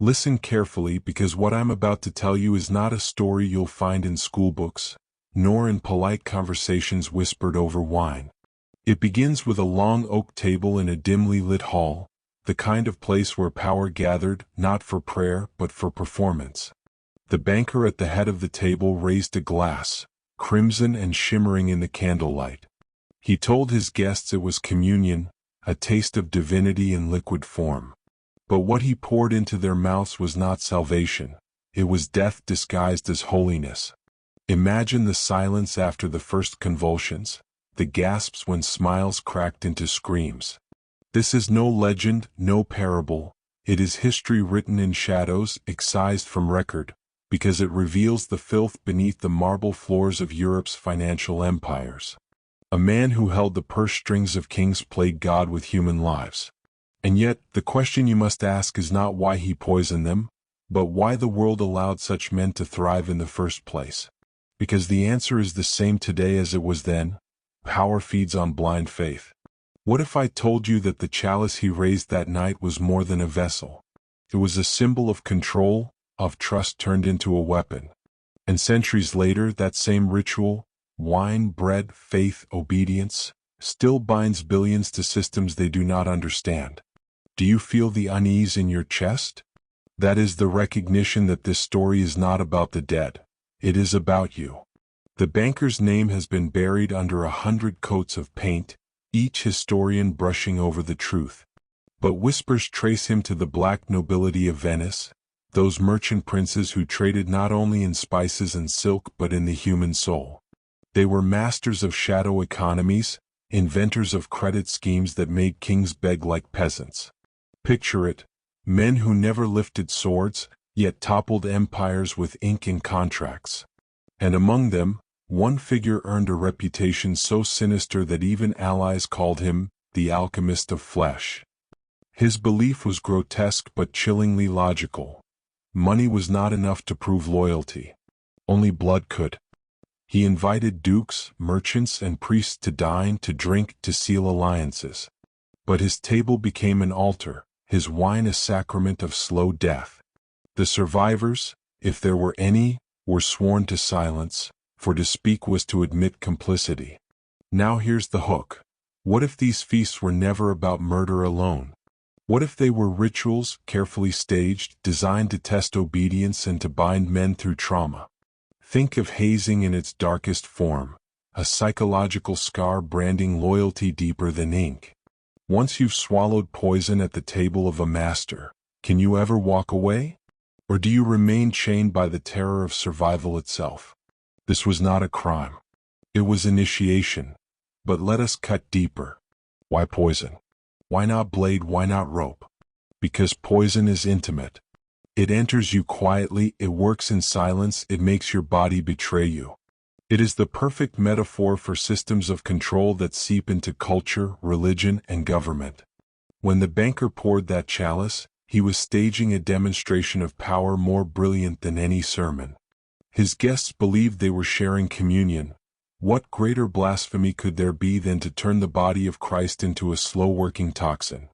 Listen carefully, because what I'm about to tell you is not a story you'll find in schoolbooks, nor in polite conversations whispered over wine. It begins with a long oak table in a dimly lit hall, the kind of place where power gathered, not for prayer but for performance. The banker at the head of the table raised a glass, crimson and shimmering in the candlelight. He told his guests it was communion, a taste of divinity in liquid form. But what he poured into their mouths was not salvation, it was death disguised as holiness. Imagine the silence after the first convulsions, the gasps when smiles cracked into screams. This is no legend, no parable, it is history written in shadows, excised from record, because it reveals the filth beneath the marble floors of Europe's financial empires. A man who held the purse strings of kings played God with human lives. And yet, the question you must ask is not why he poisoned them, but why the world allowed such men to thrive in the first place. Because the answer is the same today as it was then: power feeds on blind faith. What if I told you that the chalice he raised that night was more than a vessel? It was a symbol of control, of trust turned into a weapon. And centuries later, that same ritual, wine, bread, faith, obedience, still binds billions to systems they do not understand. Do you feel the unease in your chest? That is the recognition that this story is not about the dead. It is about you. The banker's name has been buried under 100 coats of paint, each historian brushing over the truth. But whispers trace him to the black nobility of Venice, those merchant princes who traded not only in spices and silk but in the human soul. They were masters of shadow economies, inventors of credit schemes that made kings beg like peasants. Picture it: men who never lifted swords, yet toppled empires with ink and contracts. And among them, one figure earned a reputation so sinister that even allies called him the alchemist of flesh. His belief was grotesque but chillingly logical. Money was not enough to prove loyalty. Only blood could. He invited dukes, merchants, and priests to dine, to drink, to seal alliances. But his table became an altar, his wine a sacrament of slow death. The survivors, if there were any, were sworn to silence, for to speak was to admit complicity. Now here's the hook. What if these feasts were never about murder alone? What if they were rituals, carefully staged, designed to test obedience and to bind men through trauma? Think of hazing in its darkest form, a psychological scar branding loyalty deeper than ink. Once you've swallowed poison at the table of a master, can you ever walk away? Or do you remain chained by the terror of survival itself? This was not a crime. It was initiation. But let us cut deeper. Why poison? Why not blade? Why not rope? Because poison is intimate. It enters you quietly, it works in silence, it makes your body betray you. It is the perfect metaphor for systems of control that seep into culture, religion, and government. When the banker poured that chalice, he was staging a demonstration of power more brilliant than any sermon. His guests believed they were sharing communion. What greater blasphemy could there be than to turn the body of Christ into a slow-working toxin?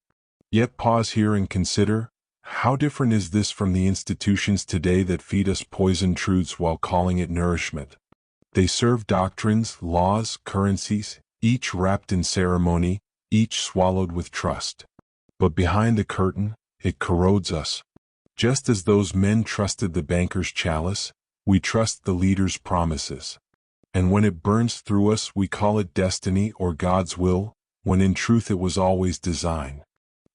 Yet pause here and consider, how different is this from the institutions today that feed us poisoned truths while calling it nourishment? They serve doctrines, laws, currencies, each wrapped in ceremony, each swallowed with trust. But behind the curtain, it corrodes us. Just as those men trusted the banker's chalice, we trust the leader's promises. And when it burns through us, we call it destiny or God's will, when in truth it was always design.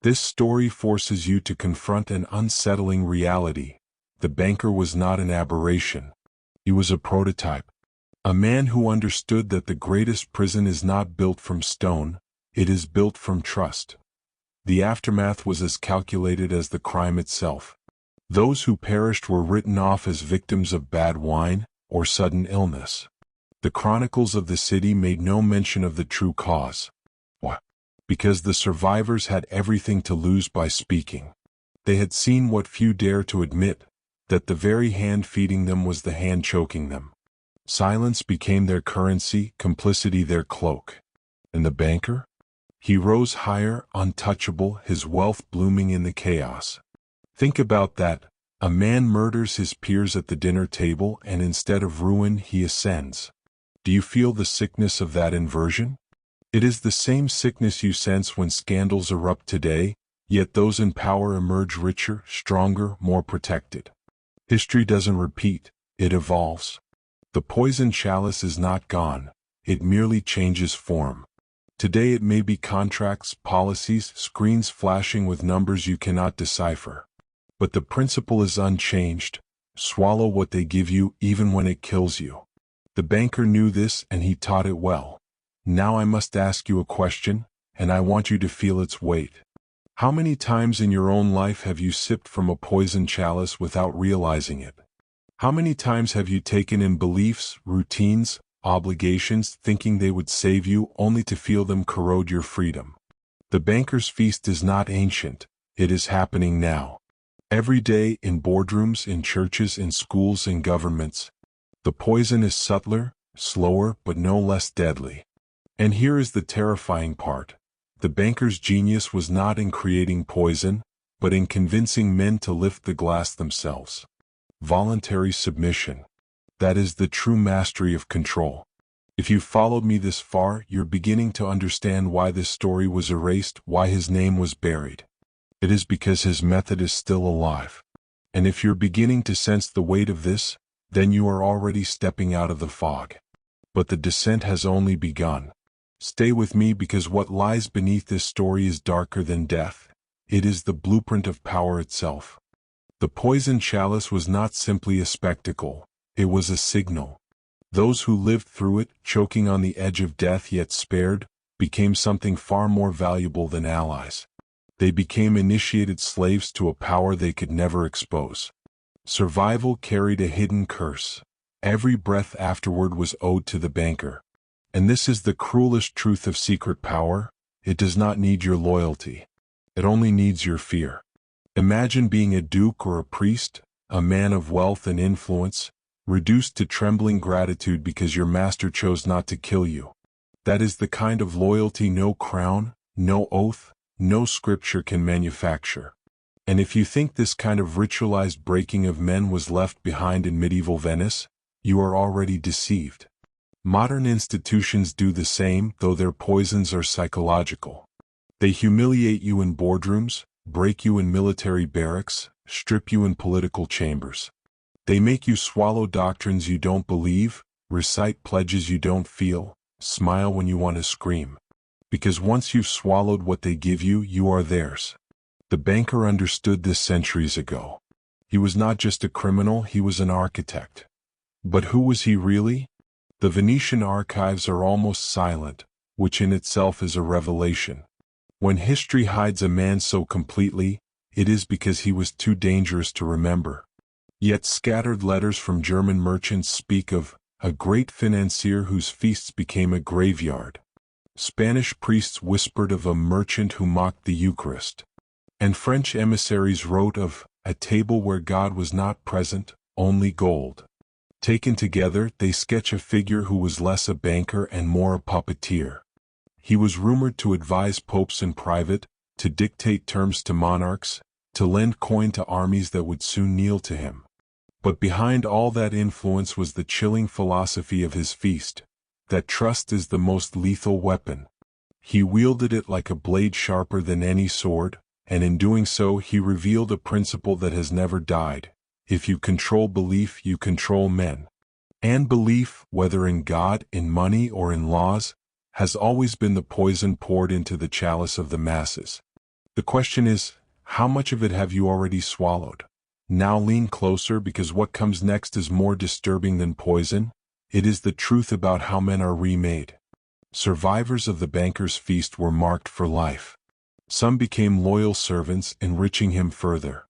This story forces you to confront an unsettling reality. The banker was not an aberration. He was a prototype. A man who understood that the greatest prison is not built from stone, it is built from trust. The aftermath was as calculated as the crime itself. Those who perished were written off as victims of bad wine or sudden illness. The chronicles of the city made no mention of the true cause. Why? Because the survivors had everything to lose by speaking. They had seen what few dare to admit, that the very hand feeding them was the hand choking them. Silence became their currency, complicity their cloak. And the banker? He rose higher, untouchable, his wealth blooming in the chaos. Think about that. A man murders his peers at the dinner table and instead of ruin he ascends. Do you feel the sickness of that inversion? It is the same sickness you sense when scandals erupt today, yet those in power emerge richer, stronger, more protected. History doesn't repeat, it evolves. The poison chalice is not gone, it merely changes form. Today it may be contracts, policies, screens flashing with numbers you cannot decipher. But the principle is unchanged. Swallow what they give you even when it kills you. The banker knew this and he taught it well. Now I must ask you a question, and I want you to feel its weight. How many times in your own life have you sipped from a poison chalice without realizing it? How many times have you taken in beliefs, routines, obligations, thinking they would save you only to feel them corrode your freedom? The banker's feast is not ancient, it is happening now. Every day in boardrooms, in churches, in schools, in governments. The poison is subtler, slower, but no less deadly. And here is the terrifying part. The banker's genius was not in creating poison, but in convincing men to lift the glass themselves. Voluntary submission. That is the true mastery of control. If you've followed me this far, you're beginning to understand why this story was erased, why his name was buried. It is because his method is still alive. And if you're beginning to sense the weight of this, then you are already stepping out of the fog. But the descent has only begun. Stay with me because what lies beneath this story is darker than death. It is the blueprint of power itself. The poison chalice was not simply a spectacle, it was a signal. Those who lived through it, choking on the edge of death yet spared, became something far more valuable than allies. They became initiated slaves to a power they could never expose. Survival carried a hidden curse. Every breath afterward was owed to the banker. And this is the cruelest truth of secret power. It does not need your loyalty. It only needs your fear. Imagine being a duke or a priest, a man of wealth and influence, reduced to trembling gratitude because your master chose not to kill you. That is the kind of loyalty no crown, no oath, no scripture can manufacture. And if you think this kind of ritualized breaking of men was left behind in medieval Venice, you are already deceived. Modern institutions do the same, though their poisons are psychological. They humiliate you in boardrooms, break you in military barracks, strip you in political chambers. They make you swallow doctrines you don't believe, recite pledges you don't feel, smile when you want to scream. Because once you've swallowed what they give you, you are theirs. The banker understood this centuries ago. He was not just a criminal, he was an architect. But who was he really? The Venetian archives are almost silent, which in itself is a revelation. When history hides a man so completely, it is because he was too dangerous to remember. Yet scattered letters from German merchants speak of a great financier whose feasts became a graveyard. Spanish priests whispered of a merchant who mocked the Eucharist. And French emissaries wrote of a table where God was not present, only gold. Taken together, they sketch a figure who was less a banker and more a puppeteer. He was rumored to advise popes in private, to dictate terms to monarchs, to lend coin to armies that would soon kneel to him. But behind all that influence was the chilling philosophy of his feast, that trust is the most lethal weapon. He wielded it like a blade sharper than any sword, and in doing so he revealed a principle that has never died. If you control belief, you control men. And belief, whether in God, in money, or in laws, has always been the poison poured into the chalice of the masses. The question is, how much of it have you already swallowed? Now lean closer because what comes next is more disturbing than poison. It is the truth about how men are remade. Survivors of the banker's feast were marked for life. Some became loyal servants, enriching him further.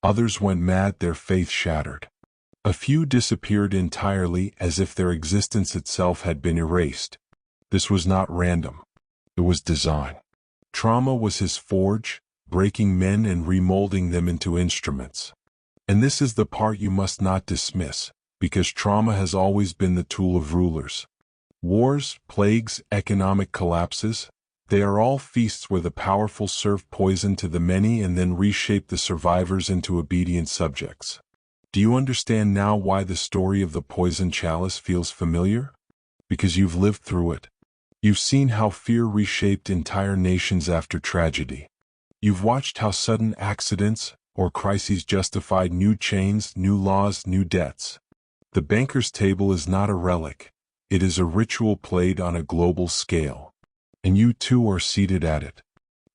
Others went mad, their faith shattered. A few disappeared entirely as if their existence itself had been erased. This was not random. It was design. Trauma was his forge, breaking men and remolding them into instruments. And this is the part you must not dismiss, because trauma has always been the tool of rulers. Wars, plagues, economic collapses, They are all feasts where the powerful serve poison to the many and then reshape the survivors into obedient subjects. Do you understand now why the story of the poisoned chalice feels familiar? Because you've lived through it. You've seen how fear reshaped entire nations after tragedy. You've watched how sudden accidents or crises justified new chains, new laws, new debts. The banker's table is not a relic. It is a ritual played on a global scale. And you too are seated at it.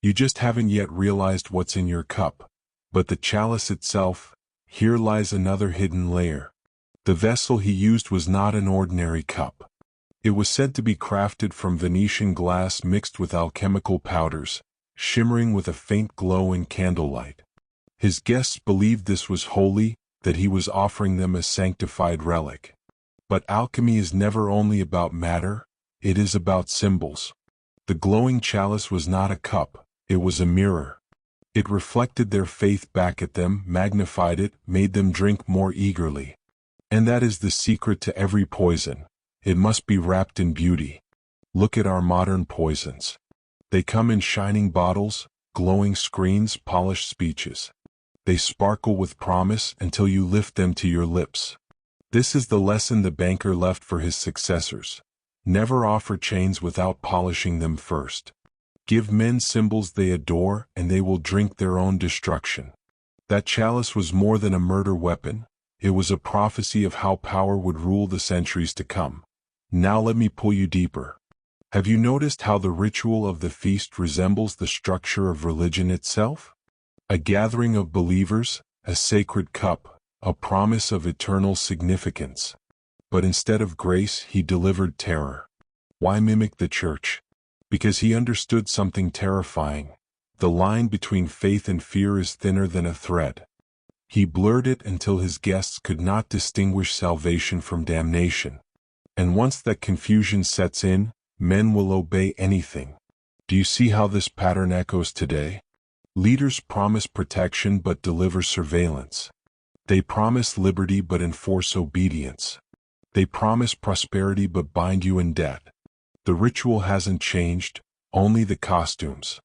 You just haven't yet realized what's in your cup. But the chalice itself, here lies another hidden layer. The vessel he used was not an ordinary cup. It was said to be crafted from Venetian glass mixed with alchemical powders, shimmering with a faint glow in candlelight. His guests believed this was holy, that he was offering them a sanctified relic. But alchemy is never only about matter, it is about symbols. The glowing chalice was not a cup, it was a mirror. It reflected their faith back at them, magnified it, made them drink more eagerly. And that is the secret to every poison. It must be wrapped in beauty. Look at our modern poisons. They come in shining bottles, glowing screens, polished speeches. They sparkle with promise until you lift them to your lips. This is the lesson the banker left for his successors. Never offer chains without polishing them first. Give men symbols they adore, and they will drink their own destruction. That chalice was more than a murder weapon. It was a prophecy of how power would rule the centuries to come. Now let me pull you deeper. Have you noticed how the ritual of the feast resembles the structure of religion itself? A gathering of believers, a sacred cup, a promise of eternal significance. But instead of grace, he delivered terror. Why mimic the church? Because he understood something terrifying. The line between faith and fear is thinner than a thread. He blurred it until his guests could not distinguish salvation from damnation. And once that confusion sets in, men will obey anything. Do you see how this pattern echoes today? Leaders promise protection but deliver surveillance. They promise liberty but enforce obedience. They promise prosperity but bind you in debt. The ritual hasn't changed, only the costumes.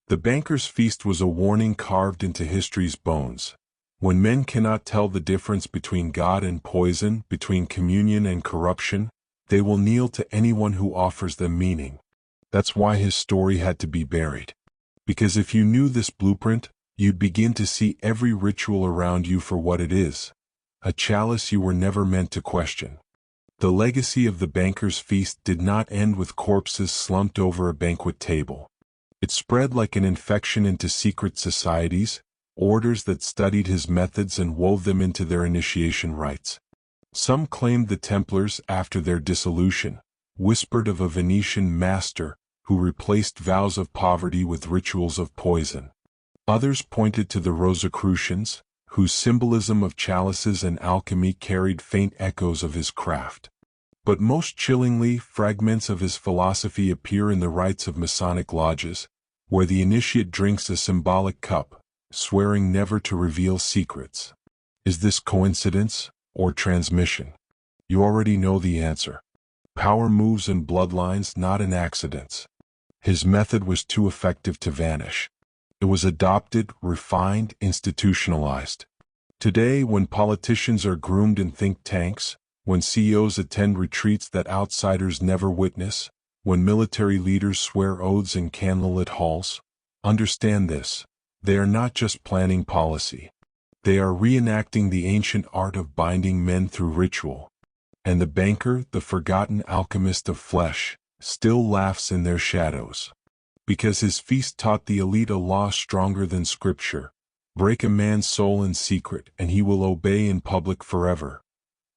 The banker's feast was a warning carved into history's bones. When men cannot tell the difference between God and poison, between communion and corruption, they will kneel to anyone who offers them meaning. That's why his story had to be buried. Because if you knew this blueprint, you'd begin to see every ritual around you for what it is. A chalice you were never meant to question. The legacy of the banker's feast did not end with corpses slumped over a banquet table. It spread like an infection into secret societies, orders that studied his methods and wove them into their initiation rites. Some claimed the Templars, after their dissolution, whispered of a Venetian master who replaced vows of poverty with rituals of poison. Others pointed to the Rosicrucians, whose symbolism of chalices and alchemy carried faint echoes of his craft. But most chillingly, fragments of his philosophy appear in the rites of Masonic lodges, where the initiate drinks a symbolic cup, swearing never to reveal secrets. Is this coincidence or transmission? You already know the answer. Power moves in bloodlines, not in accidents. His method was too effective to vanish. It was adopted, refined, institutionalized. Today, when politicians are groomed in think tanks, when CEOs attend retreats that outsiders never witness, when military leaders swear oaths in candlelit halls, understand this: they are not just planning policy. They are reenacting the ancient art of binding men through ritual. And the banker, the forgotten alchemist of flesh, still laughs in their shadows. Because his feast taught the elite a law stronger than scripture: break a man's soul in secret and he will obey in public forever.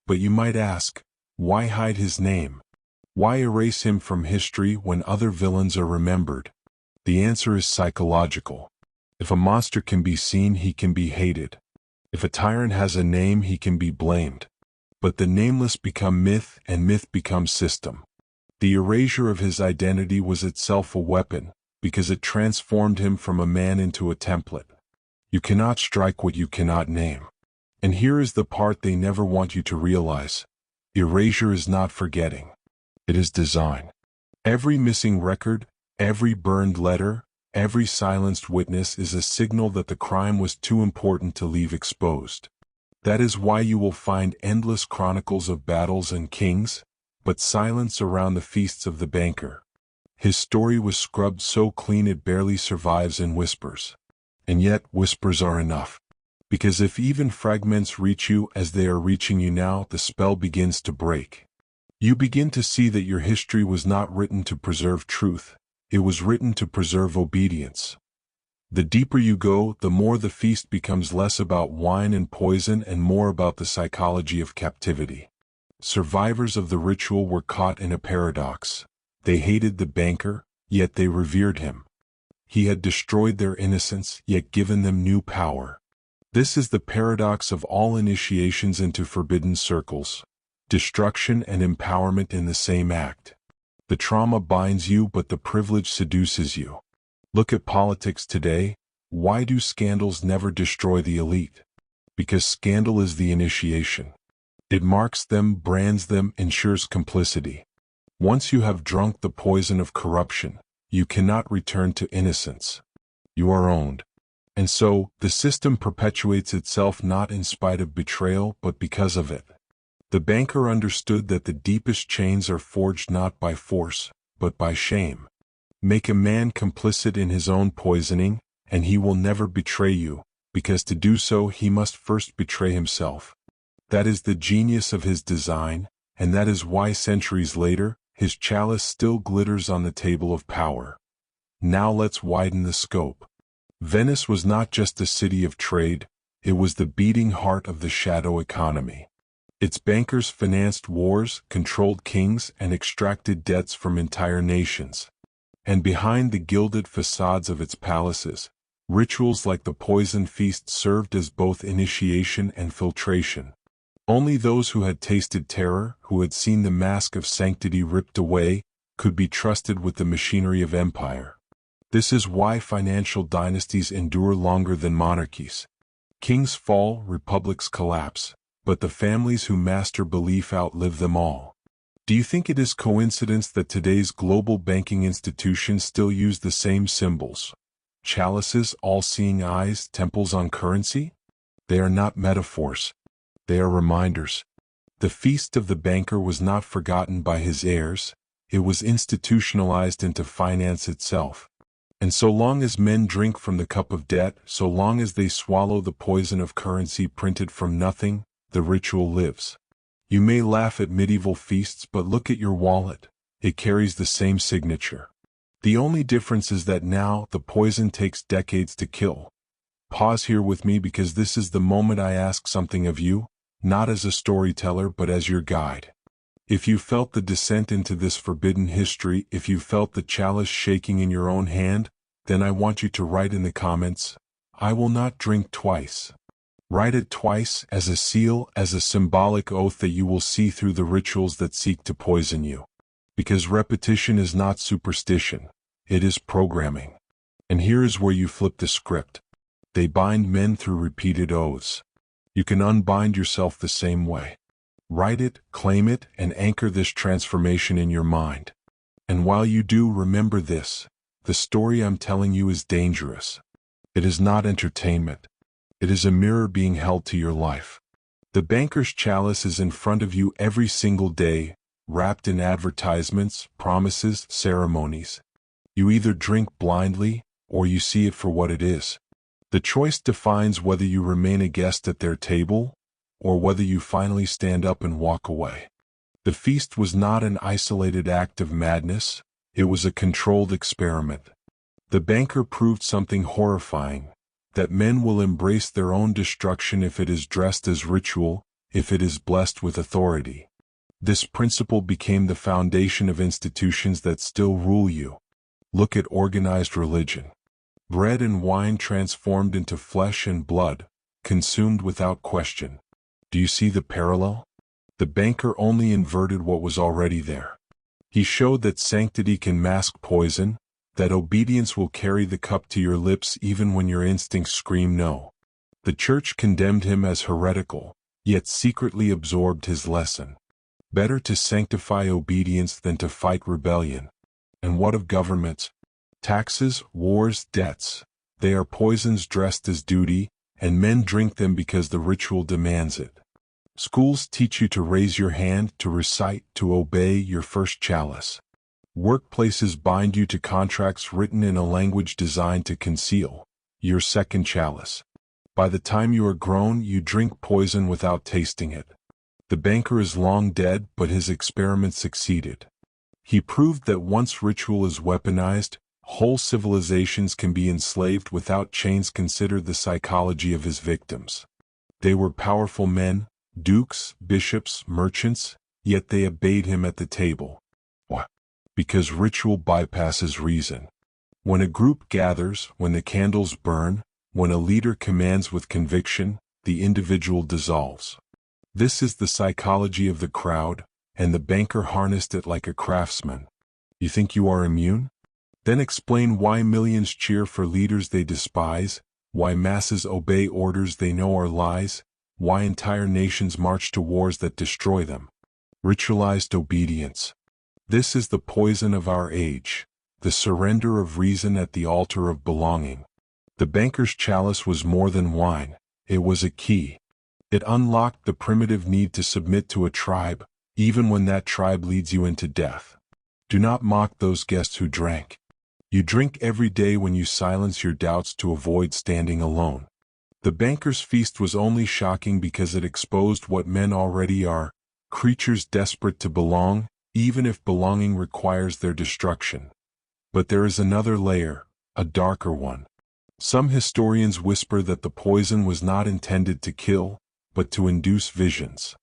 But you might ask, why hide his name? Why erase him from history when other villains are remembered? The answer is psychological. If a monster can be seen, he can be hated. If a tyrant has a name, he can be blamed. But the nameless become myth, and myth becomes system. The erasure of his identity was itself a weapon, because it transformed him from a man into a template. You cannot strike what you cannot name. And here is the part they never want you to realize. Erasure is not forgetting. It is design. Every missing record, Every burned letter, every silenced witness is a signal that the crime was too important to leave exposed. That is why you will find endless chronicles of battles and kings, but silence around the feasts of the banker. His story was scrubbed so clean it barely survives in whispers. And yet whispers are enough. Because if even fragments reach you as they are reaching you now, the spell begins to break. You begin to see that your history was not written to preserve truth, it was written to preserve obedience. The deeper you go, the more the feast becomes less about wine and poison and more about the psychology of captivity. Survivors of the ritual were caught in a paradox. They hated the banker, yet they revered him. He had destroyed their innocence, yet given them new power. This is the paradox of all initiations into forbidden circles. Destruction and empowerment in the same act. The trauma binds you, but the privilege seduces you. Look at politics today. Why do scandals never destroy the elite? Because scandal is the initiation. It marks them, brands them, ensures complicity. Once you have drunk the poison of corruption, you cannot return to innocence. You are owned. And so, the system perpetuates itself not in spite of betrayal, but because of it. The banker understood that the deepest chains are forged not by force, but by shame. Make a man complicit in his own poisoning, and he will never betray you, because to do so he must first betray himself. That is the genius of his design, and that is why centuries later, his chalice still glitters on the table of power. Now let's widen the scope. Venice was not just a city of trade, it was the beating heart of the shadow economy. Its bankers financed wars, controlled kings, and extracted debts from entire nations. And behind the gilded facades of its palaces, rituals like the poison feast served as both initiation and filtration. Only those who had tasted terror, who had seen the mask of sanctity ripped away, could be trusted with the machinery of empire. This is why financial dynasties endure longer than monarchies. Kings fall, republics collapse, but the families who master belief outlive them all. Do you think it is coincidence that today's global banking institutions still use the same symbols? Chalices, all-seeing eyes, temples on currency? They are not metaphors. They are reminders. The feast of the banker was not forgotten by his heirs, it was institutionalized into finance itself. And so long as men drink from the cup of debt, so long as they swallow the poison of currency printed from nothing, the ritual lives. You may laugh at medieval feasts, but look at your wallet. It carries the same signature. The only difference is that now the poison takes decades to kill. Pause here with me because this is the moment I ask something of you, not as a storyteller but as your guide. If you felt the descent into this forbidden history, if you felt the chalice shaking in your own hand, then I want you to write in the comments, "I will not drink twice." Write it twice as a seal, as a symbolic oath that you will see through the rituals that seek to poison you. Because repetition is not superstition, it is programming. And here is where you flip the script. They bind men through repeated oaths. You can unbind yourself the same way. Write it, claim it, and anchor this transformation in your mind. And while you do, remember this: the story I'm telling you is dangerous. It is not entertainment. It is a mirror being held to your life. The banker's chalice is in front of you every single day, wrapped in advertisements, promises, ceremonies. You either drink blindly, or you see it for what it is. The choice defines whether you remain a guest at their table, or whether you finally stand up and walk away. The feast was not an isolated act of madness, it was a controlled experiment. The banker proved something horrifying: that men will embrace their own destruction if it is dressed as ritual, if it is blessed with authority. This principle became the foundation of institutions that still rule you. Look at organized religion. Bread and wine transformed into flesh and blood, consumed without question. Do you see the parallel? The banker only inverted what was already there. He showed that sanctity can mask poison, that obedience will carry the cup to your lips even when your instincts scream no. The church condemned him as heretical, yet secretly absorbed his lesson. Better to sanctify obedience than to fight rebellion. And what of governments? Taxes, wars, debts. They are poisons dressed as duty, and men drink them because the ritual demands it. Schools teach you to raise your hand, to recite, to obey your first chalice. Workplaces bind you to contracts written in a language designed to conceal your second chalice. By the time you are grown, you drink poison without tasting it. The banker is long dead, but his experiment succeeded. He proved that once ritual is weaponized, whole civilizations can be enslaved without chains. Consider the psychology of his victims. They were powerful men, dukes, bishops, merchants, yet they obeyed him at the table. Why? Because ritual bypasses reason. When a group gathers, when the candles burn, when a leader commands with conviction, the individual dissolves. This is the psychology of the crowd, and the banker harnessed it like a craftsman. You think you are immune? Then explain why millions cheer for leaders they despise, why masses obey orders they know are lies, why entire nations march to wars that destroy them. Ritualized obedience. This is the poison of our age, the surrender of reason at the altar of belonging. The banker's chalice was more than wine, it was a key. It unlocked the primitive need to submit to a tribe, even when that tribe leads you into death. Do not mock those guests who drank. You drink every day when you silence your doubts to avoid standing alone. The banker's feast was only shocking because it exposed what men already are, creatures desperate to belong, even if belonging requires their destruction. But there is another layer, a darker one. Some historians whisper that the poison was not intended to kill, but to induce visions.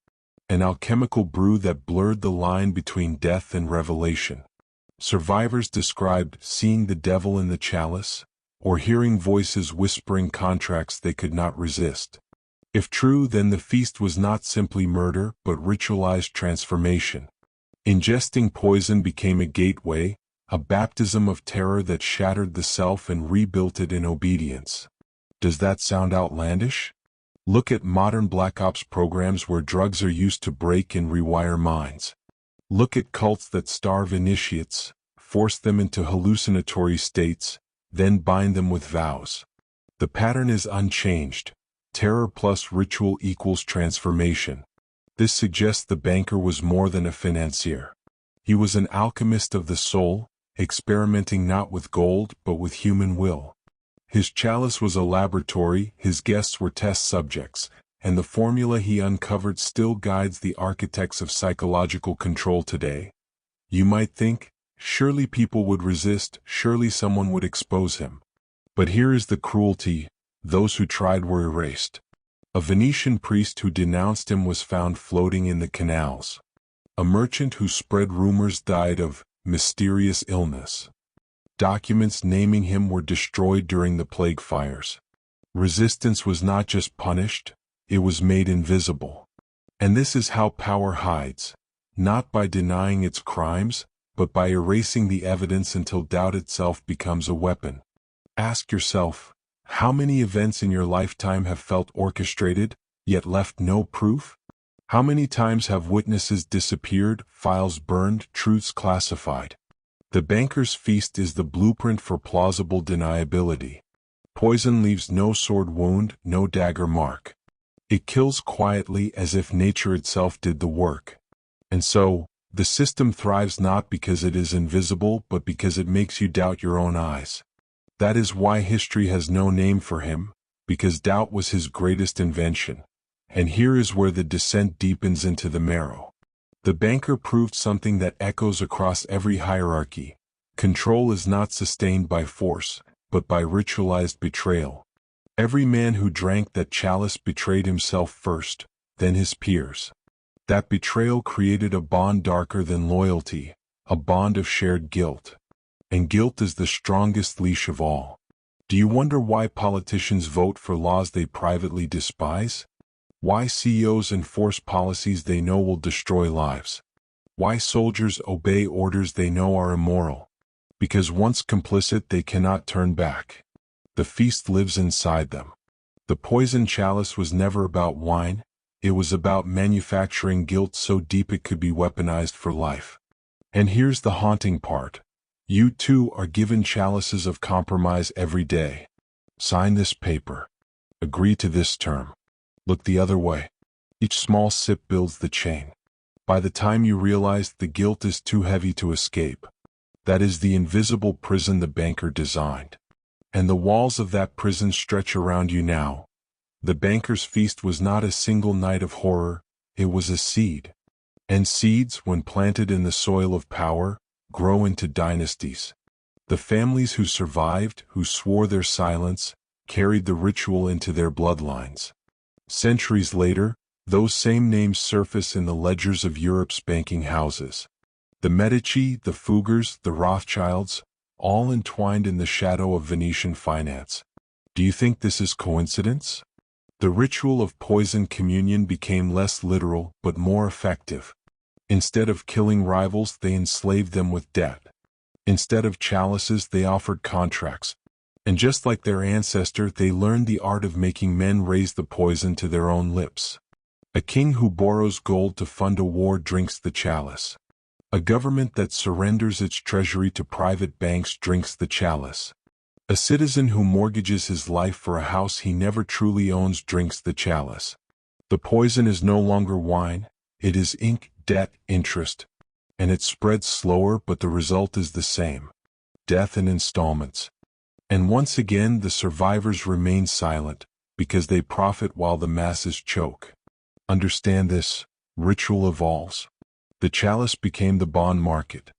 An alchemical brew that blurred the line between death and revelation. Survivors described seeing the devil in the chalice, or hearing voices whispering contracts they could not resist. If true, then the feast was not simply murder, but ritualized transformation. Ingesting poison became a gateway, a baptism of terror that shattered the self and rebuilt it in obedience. Does that sound outlandish? Look at modern Black Ops programs where drugs are used to break and rewire minds. Look at cults that starve initiates, force them into hallucinatory states, then bind them with vows. The pattern is unchanged. Terror plus ritual equals transformation. This suggests the banker was more than a financier. He was an alchemist of the soul, experimenting not with gold but with human will. His chalice was a laboratory, his guests were test subjects, and the formula he uncovered still guides the architects of psychological control today. You might think, surely people would resist, surely someone would expose him. But here is the cruelty: those who tried were erased. A Venetian priest who denounced him was found floating in the canals. A merchant who spread rumors died of mysterious illness. Documents naming him were destroyed during the plague fires. Resistance was not just punished, it was made invisible. And this is how power hides, not by denying its crimes, but by erasing the evidence until doubt itself becomes a weapon. Ask yourself, how many events in your lifetime have felt orchestrated, yet left no proof? How many times have witnesses disappeared, files burned, truths classified? The banker's feast is the blueprint for plausible deniability. Poison leaves no sword wound, no dagger mark. It kills quietly as if nature itself did the work. And so, the system thrives not because it is invisible but because it makes you doubt your own eyes. That is why history has no name for him, because doubt was his greatest invention. And here is where the descent deepens into the marrow. The banker proved something that echoes across every hierarchy. Control is not sustained by force, but by ritualized betrayal. Every man who drank that chalice betrayed himself first, then his peers. That betrayal created a bond darker than loyalty, a bond of shared guilt. And guilt is the strongest leash of all. Do you wonder why politicians vote for laws they privately despise? Why CEOs enforce policies they know will destroy lives? Why soldiers obey orders they know are immoral? Because once complicit they cannot turn back. The feast lives inside them. The poison chalice was never about wine, it was about manufacturing guilt so deep it could be weaponized for life. And here's the haunting part. You too are given chalices of compromise every day. Sign this paper. Agree to this term. Look the other way. Each small sip builds the chain. By the time you realize the guilt is too heavy to escape, that is the invisible prison the banker designed. And the walls of that prison stretch around you now. The banker's feast was not a single night of horror, it was a seed. And seeds, when planted in the soil of power, grow into dynasties. The families who survived, who swore their silence, carried the ritual into their bloodlines. Centuries later, those same names surface in the ledgers of Europe's banking houses. The Medici, the Fuggers, the Rothschilds, all entwined in the shadow of Venetian finance. Do you think this is coincidence? The ritual of poison communion became less literal but more effective. Instead of killing rivals, they enslaved them with debt. Instead of chalices, they offered contracts. And just like their ancestor, they learned the art of making men raise the poison to their own lips. A king who borrows gold to fund a war drinks the chalice. A government that surrenders its treasury to private banks drinks the chalice. A citizen who mortgages his life for a house he never truly owns drinks the chalice. The poison is no longer wine, it is ink, debt, interest. And it spreads slower, but the result is the same. Death in installments. And once again the survivors remain silent, because they profit while the masses choke. Understand this, ritual evolves. The chalice became the bond market.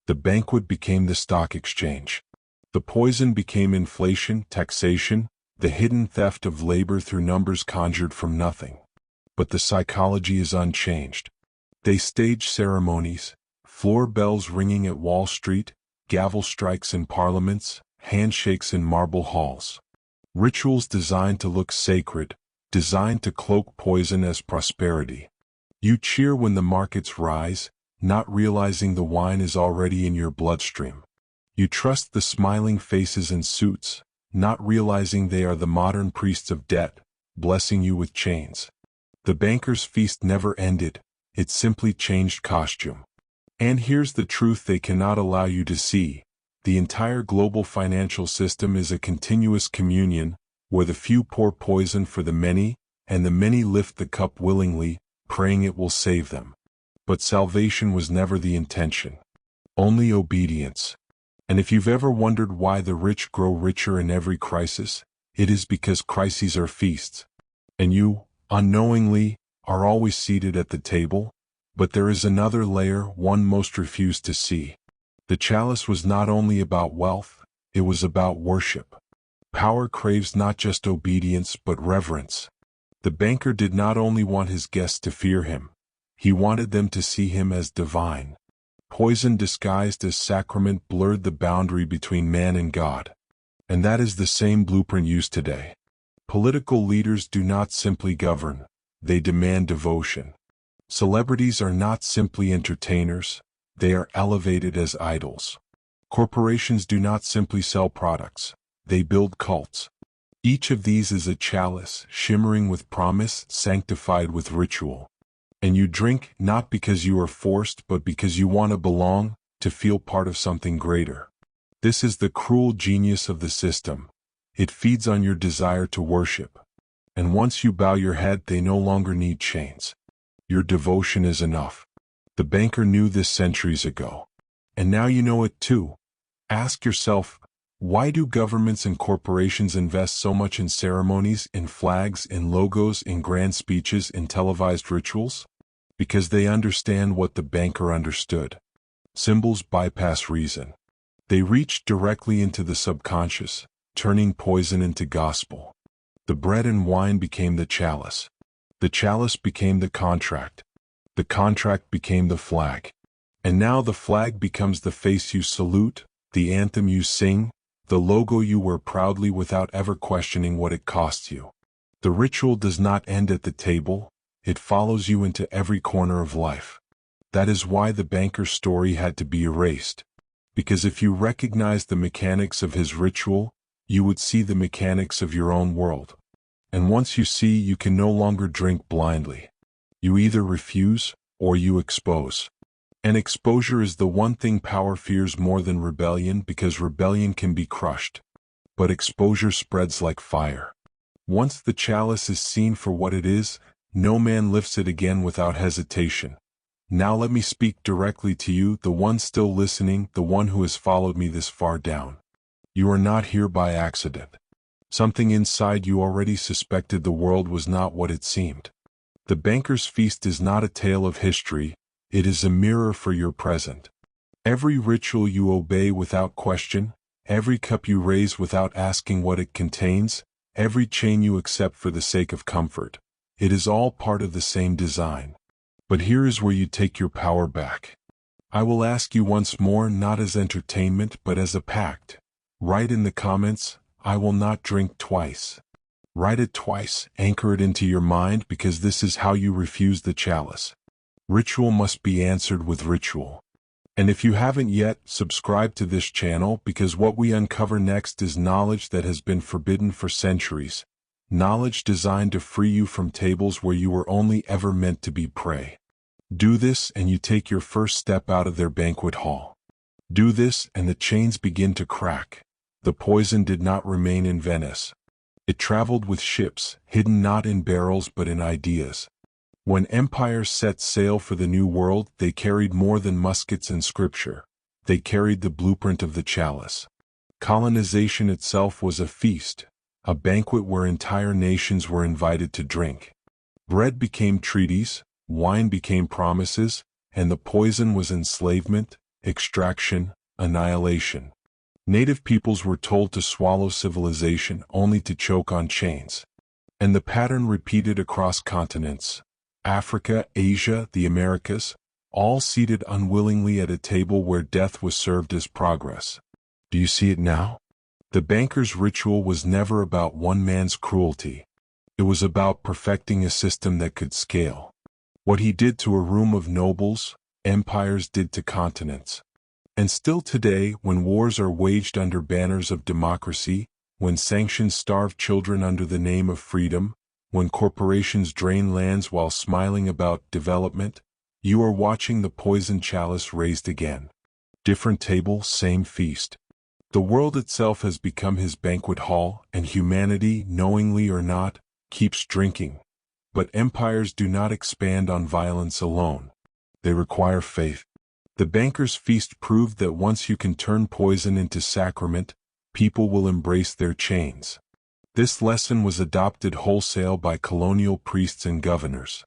The banquet became the stock exchange. The poison became inflation, taxation, the hidden theft of labor through numbers conjured from nothing. But the psychology is unchanged. They stage ceremonies, floor bells ringing at Wall Street, gavel strikes in parliaments, handshakes in marble halls. Rituals designed to look sacred, designed to cloak poison as prosperity. You cheer when the markets rise, not realizing the wine is already in your bloodstream. You trust the smiling faces in suits, not realizing they are the modern priests of debt, blessing you with chains. The banker's feast never ended, it simply changed costume. And here's the truth they cannot allow you to see. The entire global financial system is a continuous communion, where the few pour poison for the many, and the many lift the cup willingly, praying it will save them. But salvation was never the intention. Only obedience. And if you've ever wondered why the rich grow richer in every crisis, it is because crises are feasts. And you, unknowingly, are always seated at the table. But there is another layer one most refused to see. The chalice was not only about wealth, it was about worship. Power craves not just obedience but reverence. The banker did not only want his guests to fear him, he wanted them to see him as divine. Poison disguised as sacrament blurred the boundary between man and God. And that is the same blueprint used today. Political leaders do not simply govern, they demand devotion. Celebrities are not simply entertainers, they are elevated as idols. Corporations do not simply sell products, they build cults. Each of these is a chalice, shimmering with promise, sanctified with ritual. And you drink not because you are forced but because you want to belong, to feel part of something greater. This is the cruel genius of the system. It feeds on your desire to worship. And once you bow your head, they no longer need chains. Your devotion is enough. The banker knew this centuries ago. And now you know it too. Ask yourself, why do governments and corporations invest so much in ceremonies, in flags, in logos, in grand speeches, in televised rituals? Because they understand what the banker understood. Symbols bypass reason. They reach directly into the subconscious, turning poison into gospel. The bread and wine became the chalice. The chalice became the contract. The contract became the flag. And now the flag becomes the face you salute, the anthem you sing, the logo you wear proudly without ever questioning what it costs you. The ritual does not end at the table, it follows you into every corner of life. That is why the banker's story had to be erased. Because if you recognized the mechanics of his ritual, you would see the mechanics of your own world. And once you see, you can no longer drink blindly. You either refuse, or you expose. And exposure is the one thing power fears more than rebellion, because rebellion can be crushed. But exposure spreads like fire. Once the chalice is seen for what it is, no man lifts it again without hesitation. Now let me speak directly to you, the one still listening, the one who has followed me this far down. You are not here by accident. Something inside you already suspected the world was not what it seemed. The banker's feast is not a tale of history, it is a mirror for your present. Every ritual you obey without question, every cup you raise without asking what it contains, every chain you accept for the sake of comfort, it is all part of the same design. But here is where you take your power back. I will ask you once more, not as entertainment but as a pact. Write in the comments, I will not drink twice. Write it twice, anchor it into your mind, because this is how you refuse the chalice. Ritual must be answered with ritual. And if you haven't yet, subscribe to this channel, because what we uncover next is knowledge that has been forbidden for centuries. Knowledge designed to free you from tables where you were only ever meant to be prey. Do this and you take your first step out of their banquet hall. Do this and the chains begin to crack. The poison did not remain in Venice. It traveled with ships, hidden not in barrels but in ideas. When empires set sail for the New World, they carried more than muskets and scripture. They carried the blueprint of the chalice. Colonization itself was a feast, a banquet where entire nations were invited to drink. Bread became treaties, wine became promises, and the poison was enslavement, extraction, annihilation. Native peoples were told to swallow civilization only to choke on chains. And the pattern repeated across continents. Africa, Asia, the Americas, all seated unwillingly at a table where death was served as progress. Do you see it now? The banker's ritual was never about one man's cruelty. It was about perfecting a system that could scale. What he did to a room of nobles, empires did to continents. And still today, when wars are waged under banners of democracy, when sanctions starve children under the name of freedom, when corporations drain lands while smiling about development, you are watching the poison chalice raised again. Different table, same feast. The world itself has become his banquet hall, and humanity, knowingly or not, keeps drinking. But empires do not expand on violence alone. They require faith. The banker's feast proved that once you can turn poison into sacrament, people will embrace their chains. This lesson was adopted wholesale by colonial priests and governors.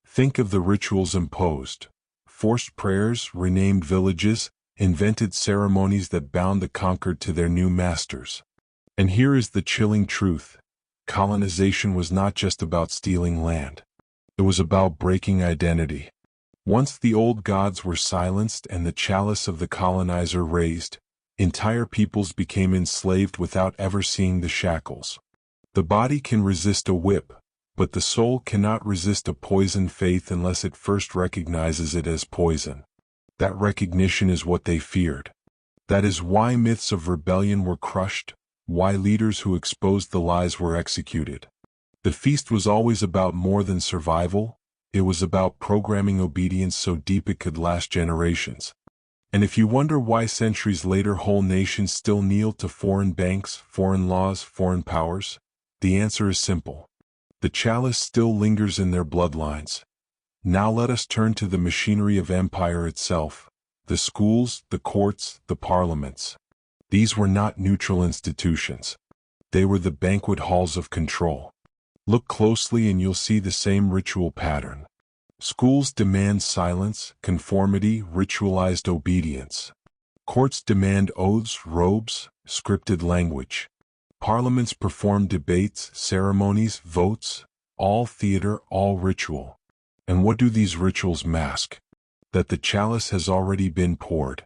Think of the rituals imposed. Forced prayers, renamed villages, invented ceremonies that bound the conquered to their new masters. And here is the chilling truth. Colonization was not just about stealing land. It was about breaking identity. Once the old gods were silenced and the chalice of the colonizer raised, entire peoples became enslaved without ever seeing the shackles. The body can resist a whip, but the soul cannot resist a poisoned faith unless it first recognizes it as poison. That recognition is what they feared. That is why myths of rebellion were crushed, why leaders who exposed the lies were executed. The feast was always about more than survival, it was about programming obedience so deep it could last generations. And if you wonder why centuries later whole nations still kneel to foreign banks, foreign laws, foreign powers, the answer is simple. The chalice still lingers in their bloodlines. Now let us turn to the machinery of empire itself, the schools, the courts, the parliaments. These were not neutral institutions. They were the banquet halls of control. Look closely and you'll see the same ritual pattern. Schools demand silence, conformity, ritualized obedience. Courts demand oaths, robes, scripted language. Parliaments perform debates, ceremonies, votes, all theater, all ritual. And what do these rituals mask? That the chalice has already been poured.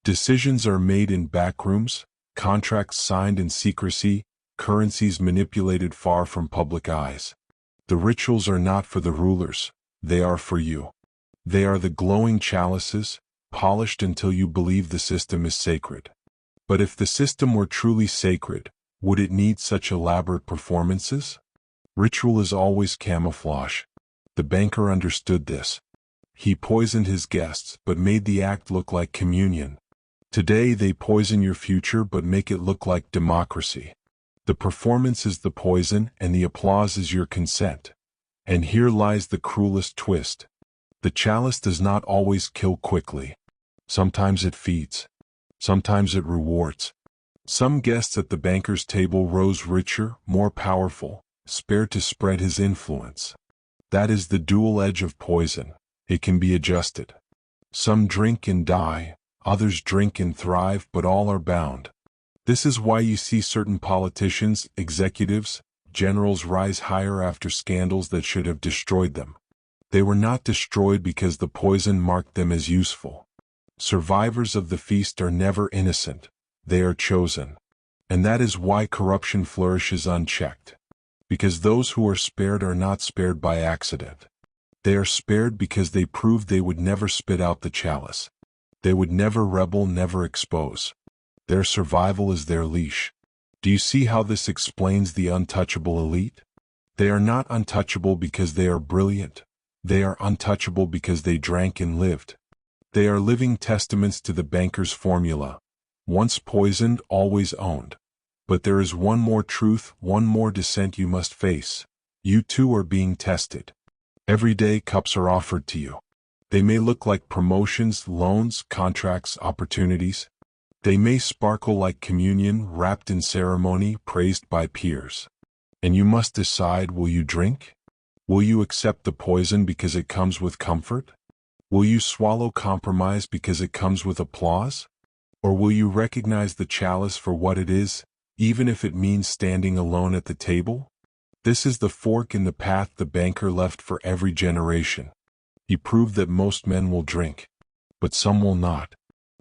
Decisions are made in backrooms, contracts signed in secrecy, currencies manipulated far from public eyes. The rituals are not for the rulers, they are for you. They are the glowing chalices, polished until you believe the system is sacred. But if the system were truly sacred, would it need such elaborate performances? Ritual is always camouflage. The banker understood this. He poisoned his guests but made the act look like communion. Today they poison your future but make it look like democracy. The performance is the poison and the applause is your consent. And here lies the cruelest twist. The chalice does not always kill quickly. Sometimes it feeds. Sometimes it rewards. Some guests at the banker's table rose richer, more powerful, spared to spread his influence. That is the dual edge of poison. It can be adjusted. Some drink and die, others drink and thrive, but all are bound. This is why you see certain politicians, executives, generals rise higher after scandals that should have destroyed them. They were not destroyed because the poison marked them as useful. Survivors of the feast are never innocent. They are chosen. And that is why corruption flourishes unchecked. Because those who are spared are not spared by accident. They are spared because they proved they would never spit out the chalice. They would never rebel, never expose. Their survival is their leash. Do you see how this explains the untouchable elite? They are not untouchable because they are brilliant. They are untouchable because they drank and lived. They are living testaments to the banker's formula. Once poisoned, always owned. But there is one more truth, one more descent you must face. You too are being tested. Every day cups are offered to you. They may look like promotions, loans, contracts, opportunities. They may sparkle like communion, wrapped in ceremony, praised by peers. And you must decide, will you drink? Will you accept the poison because it comes with comfort? Will you swallow compromise because it comes with applause? Or will you recognize the chalice for what it is, even if it means standing alone at the table? This is the fork in the path the banker left for every generation. He proved that most men will drink, but some will not.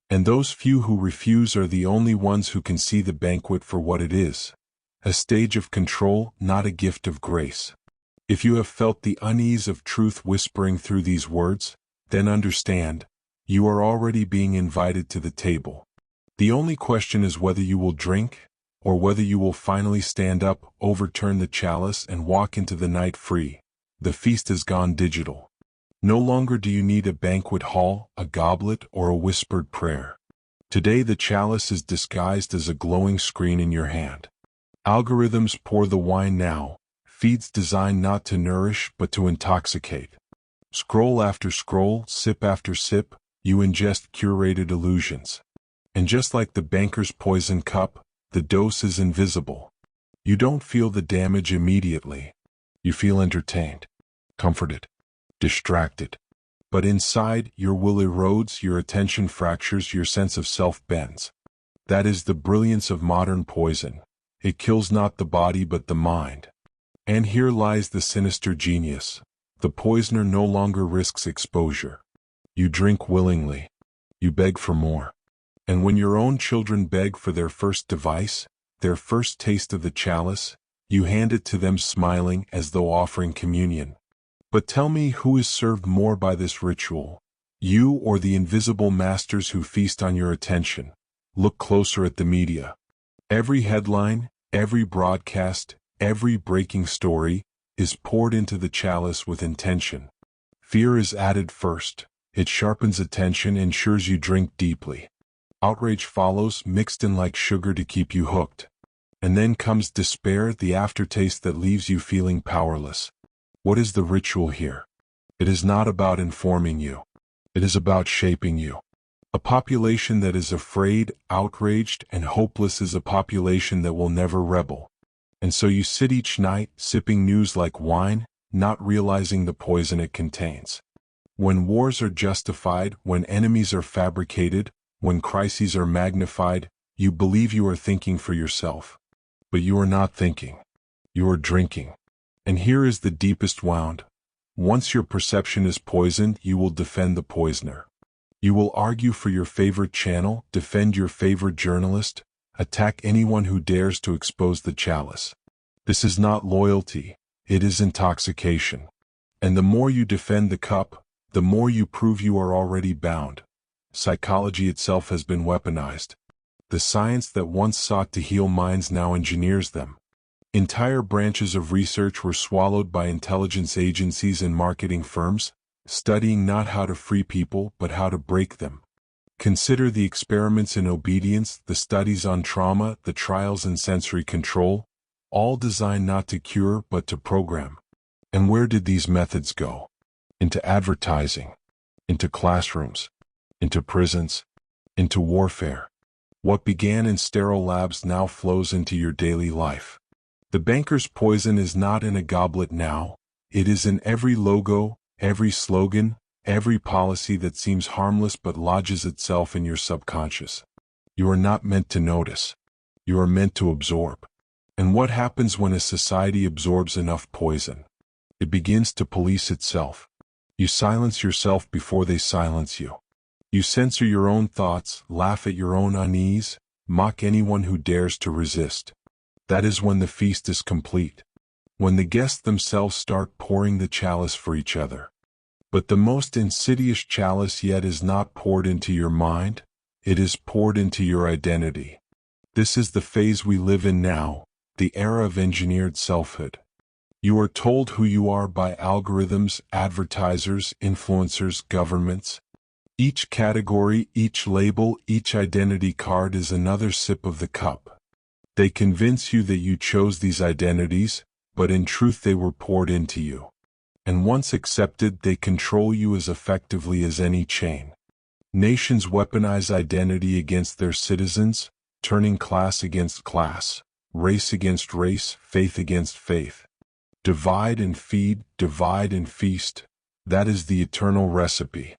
And those few who refuse are the only ones who can see the banquet for what it is. A stage of control, not a gift of grace. If you have felt the unease of truth whispering through these words, then understand, you are already being invited to the table. The only question is whether you will drink, or whether you will finally stand up, overturn the chalice, and walk into the night free. The feast has gone digital. No longer do you need a banquet hall, a goblet, or a whispered prayer. Today the chalice is disguised as a glowing screen in your hand. Algorithms pour the wine now, feeds designed not to nourish but to intoxicate. Scroll after scroll, sip after sip, you ingest curated illusions. And just like the banker's poison cup, the dose is invisible. You don't feel the damage immediately. You feel entertained, comforted, distracted. But inside, your will erodes, your attention fractures, your sense of self bends. That is the brilliance of modern poison. It kills not the body but the mind. And here lies the sinister genius. The poisoner no longer risks exposure. You drink willingly. You beg for more. And when your own children beg for their first device, their first taste of the chalice, you hand it to them smiling as though offering communion. But tell me, who is served more by this ritual? You or the invisible masters who feast on your attention? Look closer at the media. Every headline, every broadcast, every breaking story is poured into the chalice with intention. Fear is added first. It sharpens attention, ensures you drink deeply. Outrage follows, mixed in like sugar to keep you hooked. And then comes despair, the aftertaste that leaves you feeling powerless. What is the ritual here? It is not about informing you. It is about shaping you. A population that is afraid, outraged, and hopeless is a population that will never rebel. And so you sit each night, sipping news like wine, not realizing the poison it contains. When wars are justified, when enemies are fabricated, when crises are magnified, you believe you are thinking for yourself. But you are not thinking. You are drinking. And here is the deepest wound. Once your perception is poisoned, you will defend the poisoner. You will argue for your favorite channel, defend your favorite journalist, attack anyone who dares to expose the chalice. This is not loyalty, it is intoxication. And the more you defend the cup, the more you prove you are already bound. Psychology itself has been weaponized. The science that once sought to heal minds now engineers them. Entire branches of research were swallowed by intelligence agencies and marketing firms. studying not how to free people but how to break them. Consider the experiments in obedience, the studies on trauma, the trials in sensory control, all designed not to cure but to program. And where did these methods go? Into advertising, into classrooms, into prisons, into warfare. What began in sterile labs now flows into your daily life. The banker's poison is not in a goblet now, it is in every logo, every slogan, every policy that seems harmless but lodges itself in your subconscious. You are not meant to notice. You are meant to absorb. And what happens when a society absorbs enough poison? It begins to police itself. You silence yourself before they silence you. You censor your own thoughts, laugh at your own unease, mock anyone who dares to resist. That is when the feast is complete. When the guests themselves start pouring the chalice for each other. But the most insidious chalice yet is not poured into your mind, it is poured into your identity. This is the phase we live in now, the era of engineered selfhood. You are told who you are by algorithms, advertisers, influencers, governments. Each category, each label, each identity card is another sip of the cup. They convince you that you chose these identities, but in truth they were poured into you. And once accepted, they control you as effectively as any chain. Nations weaponize identity against their citizens, turning class against class, race against race, faith against faith. Divide and feed, divide and feast, that is the eternal recipe.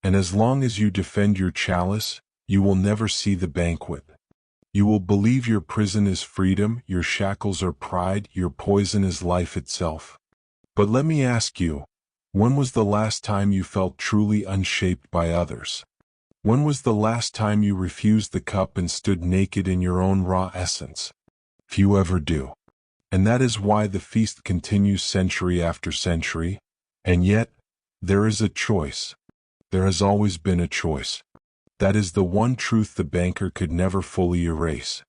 And as long as you defend your chalice, you will never see the banquet. You will believe your prison is freedom, your shackles are pride, your poison is life itself. But let me ask you, when was the last time you felt truly unshaped by others? When was the last time you refused the cup and stood naked in your own raw essence? Few ever do. And that is why the feast continues century after century, and yet, there is a choice. There has always been a choice. That is the one truth the banker could never fully erase.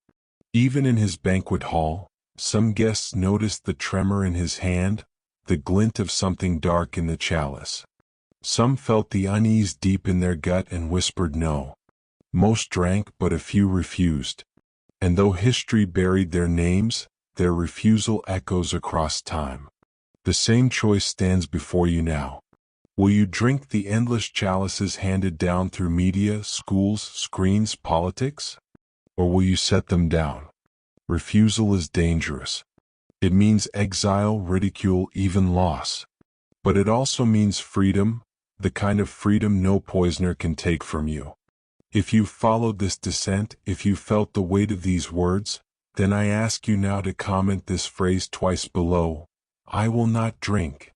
Even in his banquet hall, some guests noticed the tremor in his hand, the glint of something dark in the chalice. Some felt the unease deep in their gut and whispered no. Most drank, but a few refused. And though history buried their names, their refusal echoes across time. The same choice stands before you now. Will you drink the endless chalices handed down through media, schools, screens, politics? Or will you set them down? Refusal is dangerous. It means exile, ridicule, even loss. But it also means freedom, the kind of freedom no poisoner can take from you. If you followed this descent, if you felt the weight of these words, then I ask you now to comment this phrase twice below. I will not drink.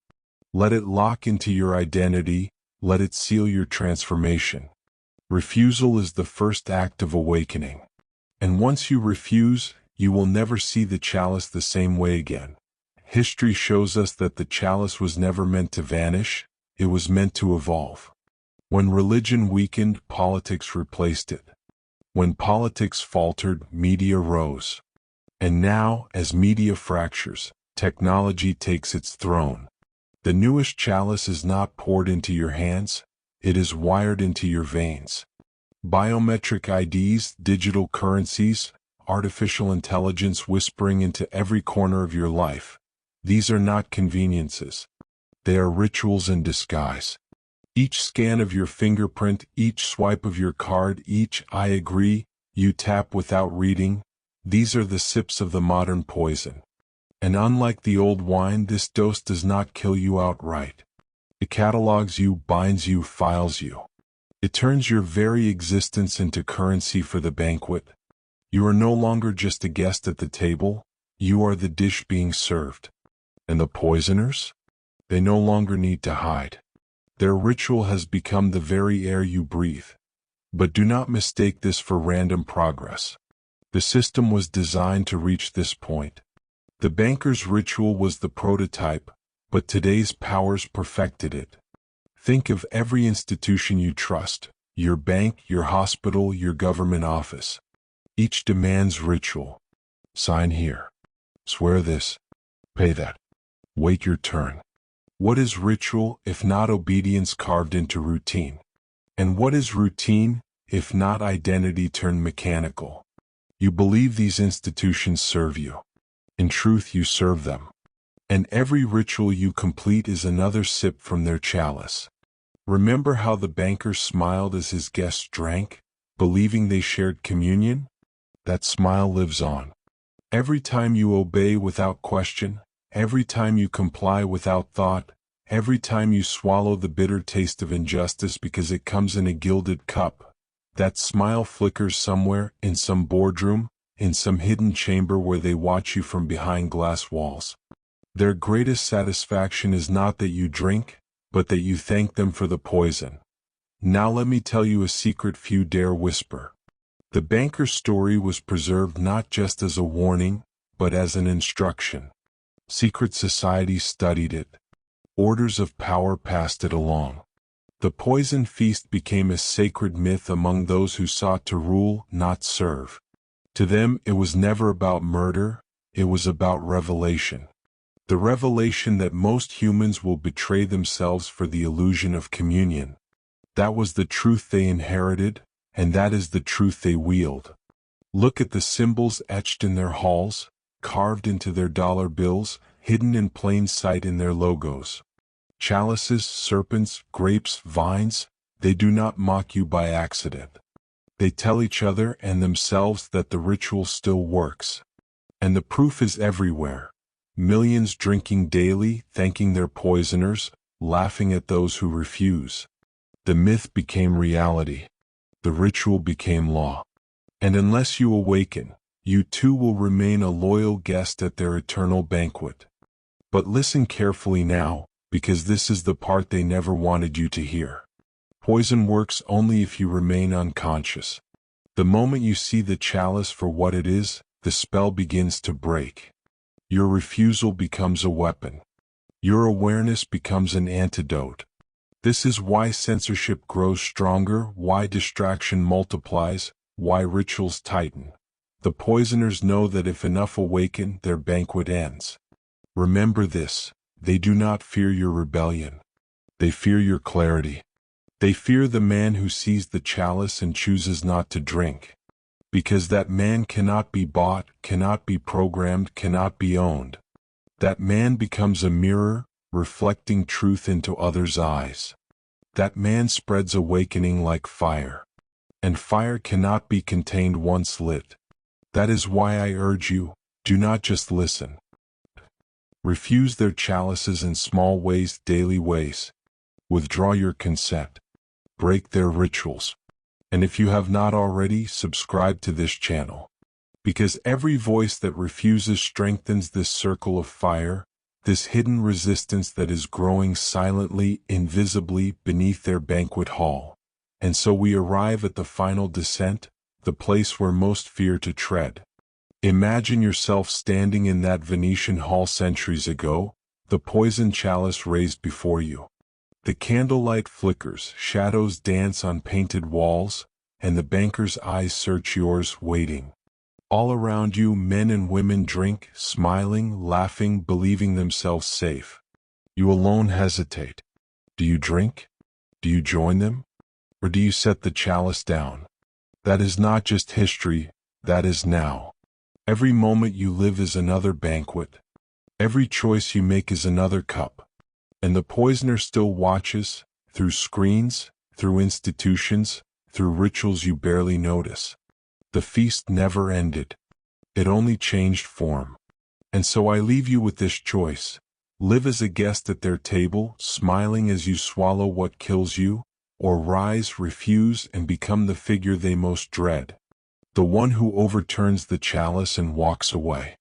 Let it lock into your identity, let it seal your transformation. Refusal is the first act of awakening. And once you refuse, you will never see the chalice the same way again. History shows us that the chalice was never meant to vanish, it was meant to evolve. When religion weakened, politics replaced it. When politics faltered, media rose. And now, as media fractures, technology takes its throne. The newest chalice is not poured into your hands, it is wired into your veins. Biometric IDs, digital currencies, artificial intelligence whispering into every corner of your life. These are not conveniences. They are rituals in disguise. Each scan of your fingerprint, each swipe of your card, each I agree you tap without reading, these are the sips of the modern poison. And unlike the old wine, this dose does not kill you outright. It catalogs you, binds you, files you. It turns your very existence into currency for the banquet. You are no longer just a guest at the table, you are the dish being served. And the poisoners? They no longer need to hide. Their ritual has become the very air you breathe. But do not mistake this for random progress. The system was designed to reach this point. The banker's ritual was the prototype, but today's powers perfected it. Think of every institution you trust, your bank, your hospital, your government office. Each demands ritual. Sign here. Swear this. Pay that. Wait your turn. What is ritual if not obedience carved into routine? And what is routine if not identity turned mechanical? You believe these institutions serve you. In truth, you serve them. And every ritual you complete is another sip from their chalice. Remember how the banker smiled as his guests drank, believing they shared communion? That smile lives on. Every time you obey without question, every time you comply without thought, every time you swallow the bitter taste of injustice because it comes in a gilded cup, that smile flickers somewhere in some boardroom, in some hidden chamber where they watch you from behind glass walls. Their greatest satisfaction is not that you drink, but that you thank them for the poison. Now let me tell you a secret few dare whisper. The banker's story was preserved not just as a warning, but as an instruction. Secret societies studied it. Orders of power passed it along. The poison feast became a sacred myth among those who sought to rule, not serve. To them, it was never about murder, it was about revelation. The revelation that most humans will betray themselves for the illusion of communion. That was the truth they inherited, and that is the truth they wield. Look at the symbols etched in their halls, carved into their dollar bills, hidden in plain sight in their logos. Chalices, serpents, grapes, vines, they do not mock you by accident. They tell each other and themselves that the ritual still works. And the proof is everywhere. Millions drinking daily, thanking their poisoners, laughing at those who refuse. The myth became reality. The ritual became law. And unless you awaken, you too will remain a loyal guest at their eternal banquet. But listen carefully now, because this is the part they never wanted you to hear. Poison works only if you remain unconscious. The moment you see the chalice for what it is, the spell begins to break. Your refusal becomes a weapon. Your awareness becomes an antidote. This is why censorship grows stronger, why distraction multiplies, why rituals tighten. The poisoners know that if enough awaken, their banquet ends. Remember this, they do not fear your rebellion. They fear your clarity. They fear the man who sees the chalice and chooses not to drink. Because that man cannot be bought, cannot be programmed, cannot be owned. That man becomes a mirror, reflecting truth into others' eyes. That man spreads awakening like fire. And fire cannot be contained once lit. That is why I urge you, do not just listen. Refuse their chalices in small ways, daily ways. Withdraw your consent. Break their rituals. And if you have not already, subscribe to this channel. Because every voice that refuses strengthens this circle of fire, this hidden resistance that is growing silently, invisibly beneath their banquet hall. And so we arrive at the final descent, the place where most fear to tread. Imagine yourself standing in that Venetian hall centuries ago, the poison chalice raised before you. The candlelight flickers, shadows dance on painted walls, and the banker's eyes search yours, waiting. All around you, men and women drink, smiling, laughing, believing themselves safe. You alone hesitate. Do you drink? Do you join them? Or do you set the chalice down? That is not just history, that is now. Every moment you live is another banquet. Every choice you make is another cup. And the poisoner still watches, through screens, through institutions, through rituals you barely notice. The feast never ended. It only changed form. And so I leave you with this choice. Live as a guest at their table, smiling as you swallow what kills you, or rise, refuse, and become the figure they most dread. The one who overturns the chalice and walks away.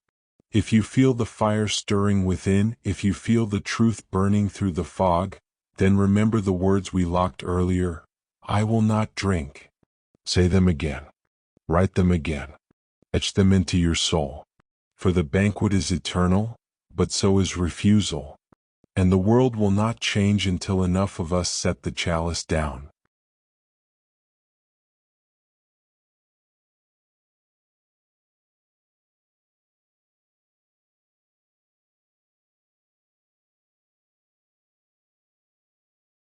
If you feel the fire stirring within, if you feel the truth burning through the fog, then remember the words we locked earlier. I will not drink. Say them again. Write them again. Etch them into your soul. For the banquet is eternal, but so is refusal. And the world will not change until enough of us set the chalice down.